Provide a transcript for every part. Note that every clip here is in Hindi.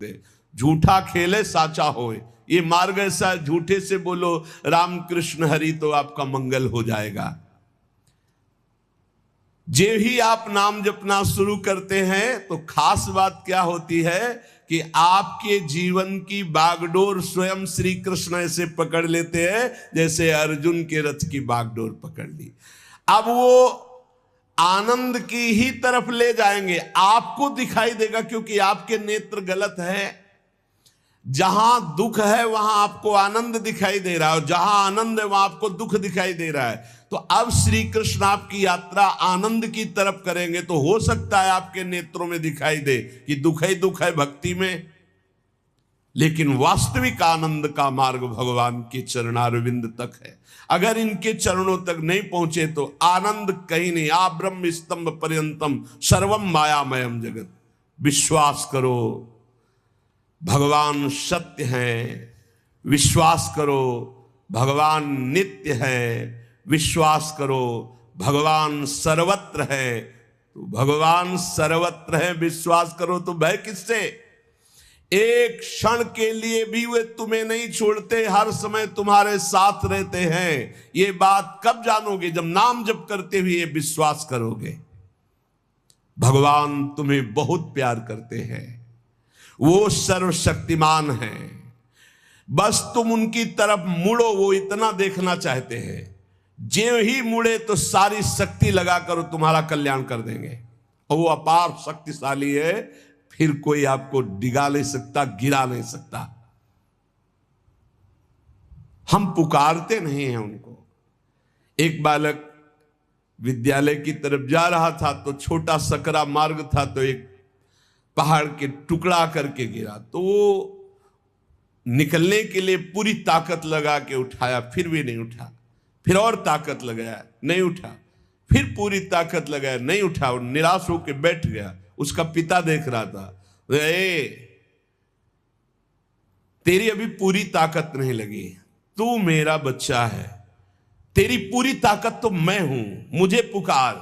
झूठा खेले साचा होए, ये मार्ग ऐसा है, झूठे से बोलो राम कृष्ण हरि तो आपका मंगल हो जाएगा। जे ही आप नाम जपना शुरू करते हैं तो खास बात क्या होती है कि आपके जीवन की बागडोर स्वयं श्री कृष्ण ऐसे पकड़ लेते हैं जैसे अर्जुन के रथ की बागडोर पकड़ ली। अब वो आनंद की ही तरफ ले जाएंगे, आपको दिखाई देगा क्योंकि आपके नेत्र गलत है। जहां दुख है वहां आपको आनंद दिखाई दे रहा है और जहां आनंद है वहां आपको दुख दिखाई दे रहा है। तो अब श्री कृष्ण आपकी यात्रा आनंद की तरफ करेंगे तो हो सकता है आपके नेत्रों में दिखाई दे कि दुख ही दुख है भक्ति में, लेकिन वास्तविक आनंद का मार्ग भगवान के चरणारविंद तक है। अगर इनके चरणों तक नहीं पहुंचे तो आनंद कहीं नहीं। आ ब्रह्म स्तंभ पर्यंतम सर्वम मायामयम जगत। विश्वास करो भगवान सत्य हैं, विश्वास करो भगवान नित्य है, विश्वास करो भगवान सर्वत्र है। तो भगवान सर्वत्र है, विश्वास करो तो भय किससे? एक क्षण के लिए भी वे तुम्हें नहीं छोड़ते, हर समय तुम्हारे साथ रहते हैं। ये बात कब जानोगे? जब नाम जप करते हुए ये विश्वास करोगे। भगवान तुम्हें बहुत प्यार करते हैं, वो सर्वशक्तिमान हैं। बस तुम उनकी तरफ मुड़ो, वो इतना देखना चाहते हैं। जो ही मुड़े तो सारी शक्ति लगाकर तुम्हारा कल्याण कर देंगे और वो अपार शक्तिशाली है, फिर कोई आपको डिगा नहीं सकता, गिरा नहीं सकता। हम पुकारते नहीं हैं उनको। एक बालक विद्यालय की तरफ जा रहा था तो छोटा सकरा मार्ग था, तो एक पहाड़ के टुकड़ा करके गिरा, तो वो निकलने के लिए पूरी ताकत लगा के उठाया, फिर भी नहीं उठा। फिर और ताकत लगाया, नहीं उठा। फिर पूरी ताकत लगाया, नहीं उठा और निराश होकर बैठ गया। उसका पिता देख रहा था, तेरी अभी पूरी ताकत नहीं लगी, तू मेरा बच्चा है, तेरी पूरी ताकत तो मैं हूं, मुझे पुकार।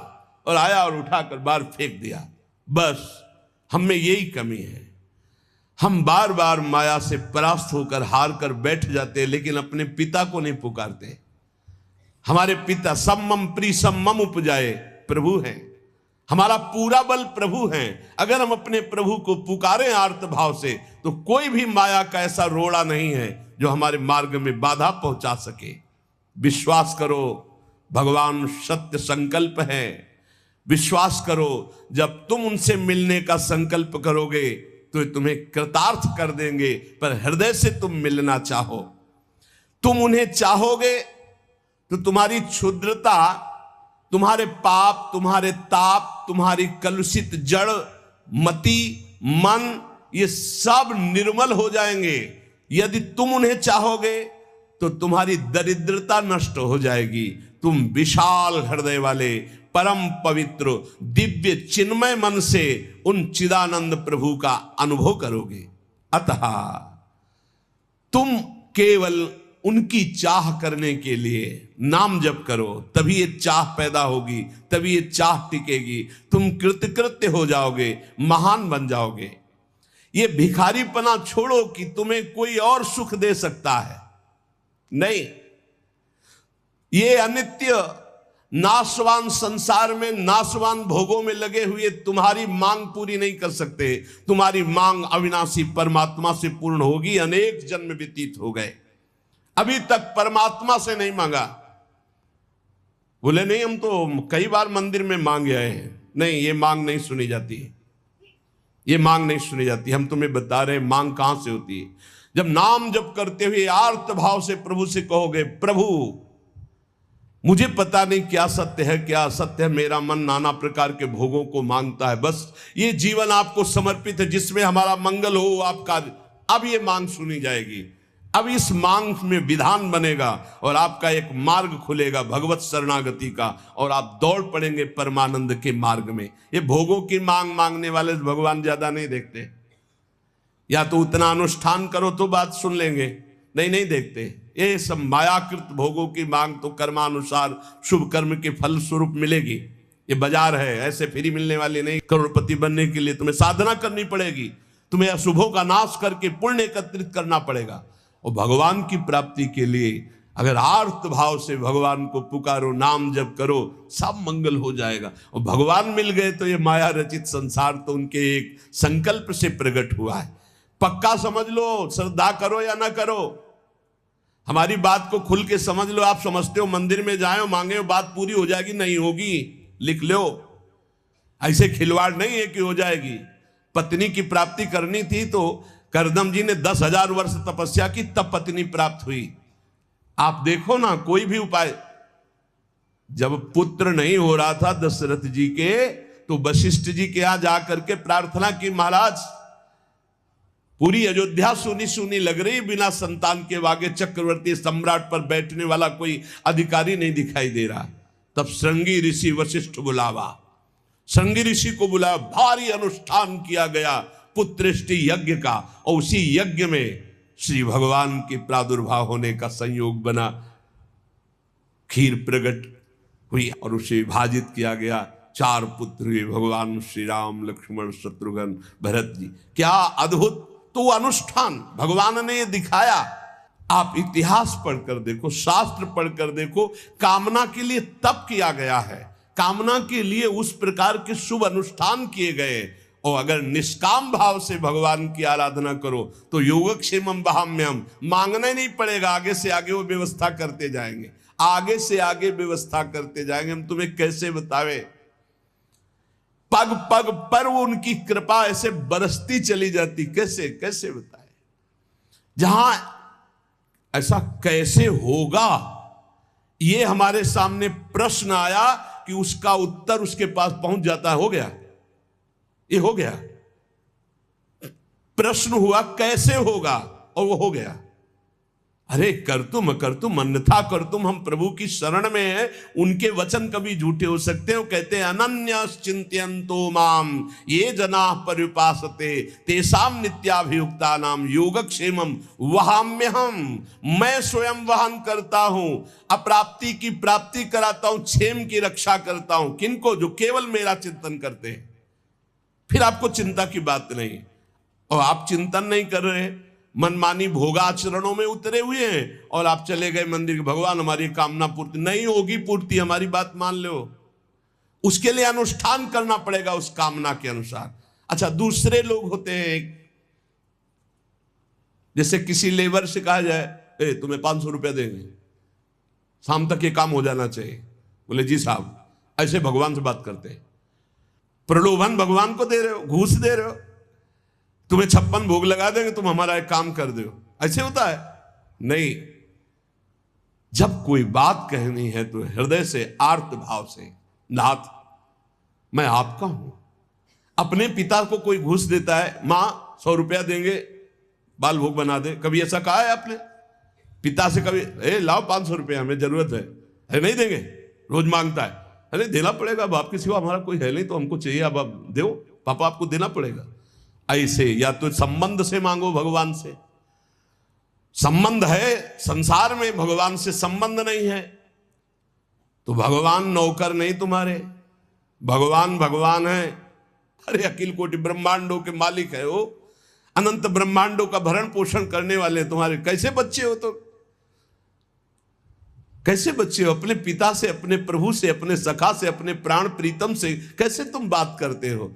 और आया और उठाकर बाहर फेंक दिया। बस हम में यही कमी है, हम बार बार माया से परास्त होकर हार कर बैठ जाते हैं, लेकिन अपने पिता को नहीं पुकारते। हमारे पिता सम्मम प्री सम्मम उपजाए प्रभु हैं, हमारा पूरा बल प्रभु हैं। अगर हम अपने प्रभु को पुकारें आर्त भाव से तो कोई भी माया का ऐसा रोड़ा नहीं है जो हमारे मार्ग में बाधा पहुंचा सके। विश्वास करो भगवान सत्य संकल्प है। विश्वास करो जब तुम उनसे मिलने का संकल्प करोगे तो तुम्हें कृतार्थ कर देंगे, पर हृदय से तुम मिलना चाहो। तुम उन्हें चाहोगे तो तुम्हारी क्षुद्रता, तुम्हारे पाप, तुम्हारे ताप, तुम्हारी कलुषित जड़ मति मन, ये सब निर्मल हो जाएंगे। यदि तुम उन्हें चाहोगे तो तुम्हारी दरिद्रता नष्ट हो जाएगी। तुम विशाल हृदय वाले परम पवित्र दिव्य चिन्मय मन से उन चिदानंद प्रभु का अनुभव करोगे। अतः तुम केवल उनकी चाह करने के लिए नाम जप करो, तभी ये चाह पैदा होगी, तभी ये चाह टिकेगी। तुम कृतकृत्य हो जाओगे, महान बन जाओगे। ये भिखारीपना छोड़ो कि तुम्हें कोई और सुख दे सकता है, नहीं। ये अनित्य नाशवान संसार में नाशवान भोगों में लगे हुए तुम्हारी मांग पूरी नहीं कर सकते। तुम्हारी मांग अविनाशी परमात्मा से पूर्ण होगी। अनेक जन्म व्यतीत हो गए, अभी तक परमात्मा से नहीं मांगा। बोले नहीं, हम तो कई बार मंदिर में मांग आए हैं। नहीं, ये मांग नहीं सुनी जाती, ये मांग नहीं सुनी जाती। हम तुम्हें बता रहे हैं मांग कहां से होती है। जब नाम जप करते हुए आर्त भाव से प्रभु से कहोगे, प्रभु मुझे पता नहीं क्या सत्य है क्या असत्य है, मेरा मन नाना प्रकार के भोगों को मांगता है, बस ये जीवन आपको समर्पित है जिसमें हमारा मंगल हो आपका। अब ये मांग सुनी जाएगी। अब इस मांग में विधान बनेगा और आपका एक मार्ग खुलेगा भगवत शरणागति का, और आप दौड़ पड़ेंगे परमानंद के मार्ग में। ये भोगों की मांग मांगने वाले भगवान ज्यादा नहीं देखते। या तो उतना अनुष्ठान करो तो बात सुन लेंगे, नहीं देखते। ये सब मायाकृत भोगों की मांग तो कर्मानुसार शुभ कर्म के फल स्वरूप मिलेगी। ये बाजार है, ऐसे फ्री मिलने वाली नहीं। करोड़पति बनने के लिए तुम्हें साधना करनी पड़ेगी। तुम्हें अशुभों का नाश करके पुण्य एकत्रित करना पड़ेगा। और भगवान की प्राप्ति के लिए अगर आर्त भाव से भगवान को पुकारो, नाम जप करो, सब मंगल हो जाएगा। और भगवान मिल गए तो ये माया रचित संसार तो उनके एक संकल्प से प्रकट हुआ है। पक्का समझ लो, श्रद्धा करो या ना करो, हमारी बात को खुल के समझ लो। आप समझते हो मंदिर में जाए मांगे बात पूरी हो जाएगी, नहीं होगी, लिख लो। ऐसे खिलवाड़ नहीं है कि हो जाएगी। पत्नी की प्राप्ति करनी थी तो करदम जी ने 10,000 वर्ष तपस्या की, तब पत्नी प्राप्त हुई। आप देखो ना, कोई भी उपाय। जब पुत्र नहीं हो रहा था दशरथ जी के, तो वशिष्ठ जी के यहां जाकर के प्रार्थना की, महाराज पूरी अयोध्या सुनी सुनी लग रही, बिना संतान के वागे चक्रवर्ती सम्राट पर बैठने वाला कोई अधिकारी नहीं दिखाई दे रहा। तब श्रृंगी ऋषि वशिष्ठ बुलावा, श्रृंगी ऋषि को बुलाया, भारी अनुष्ठान किया गया पुत्रेष्टि यज्ञ का। और उसी यज्ञ में श्री भगवान के प्रादुर्भाव होने का संयोग बना, खीर प्रकट हुई और उसे विभाजित किया गया। 4 पुत्र हुए, भगवान श्री राम, लक्ष्मण, शत्रुघ्न, भरत जी। क्या अद्भुत तो अनुष्ठान भगवान ने ये दिखाया। आप इतिहास पढ़कर देखो, शास्त्र पढ़कर देखो, कामना के लिए तप किया गया है, कामना के लिए उस प्रकार के शुभ अनुष्ठान किए गए। और अगर निष्काम भाव से भगवान की आराधना करो तो योगक्षेमम वहाम्यम, मांगना नहीं पड़ेगा, आगे से आगे वो व्यवस्था करते जाएंगे, आगे से आगे व्यवस्था करते जाएंगे। हम तुम्हें कैसे बतावे, पग पग पर वो उनकी कृपा ऐसे बरसती चली जाती, कैसे कैसे बताए। जहां ऐसा कैसे होगा, ये हमारे सामने प्रश्न आया कि उसका उत्तर उसके पास पहुंच जाता है। हो गया, ये हो गया। प्रश्न हुआ कैसे होगा, और वो हो गया। अरे कर तुम अन्यथा कर तुम, हम प्रभु की शरण में हैं, उनके वचन कभी झूठे हो सकते हैं। वो कहते हैं अनन्यश्चिन्तयन्तो माम ये जना पर्युपासते तेषाम नित्याभियुक्ता नाम योगक्षेमम वहाम्यहम। मैं स्वयं वहन करता हूं, अप्राप्ति की प्राप्ति कराता हूं, क्षेम की रक्षा करता हूं। किनको? जो केवल मेरा चिंतन करते हैं। फिर आपको चिंता की बात नहीं, और आप चिंतन नहीं कर रहे, मनमानी भोगाचरणों में उतरे हुए हैं, और आप चले गए मंदिर के, भगवान हमारी कामना पूर्ति नहीं होगी, पूर्ति हमारी बात मान लो। उसके लिए अनुष्ठान करना पड़ेगा उस कामना के अनुसार। अच्छा, दूसरे लोग होते हैं, जैसे किसी लेबर से कहा जाए तुम्हें 500 रुपया देंगे, शाम तक ये काम हो जाना चाहिए। बोले जी साहब, ऐसे भगवान से बात करते हैं। प्रलोभन भगवान को दे रहे हो, घूस दे रहे हो। तुम्हें 56 भोग लगा देंगे, तुम हमारा एक काम कर दो, ऐसे होता है? नहीं। जब कोई बात कहनी है तो हृदय से, आर्त भाव से, नाथ मैं आपका हूं। अपने पिता को कोई घूस देता है, मां 100 रुपया देंगे बाल भोग बना दे, कभी ऐसा कहा है आपने पिता से? कभी लाओ 500 रुपया, हमें जरूरत है नहीं देंगे, रोज मांगता है, अरे देना पड़ेगा, बाप के सिवा हमारा कोई है नहीं, तो हमको चाहिए, अब आप दो, पापा आपको देना पड़ेगा। ऐसे या तो संबंध से मांगो, भगवान से संबंध है, संसार में भगवान से संबंध नहीं है तो भगवान नौकर नहीं तुम्हारे, भगवान भगवान है। अरे अखिल कोटि ब्रह्मांडों के मालिक है वो, अनंत ब्रह्मांडों का भरण पोषण करने वाले तुम्हारे कैसे बच्चे हो? तो कैसे बच्चे हो? अपने पिता से, अपने प्रभु से, अपने सखा से, अपने प्राण प्रीतम से कैसे तुम बात करते हो?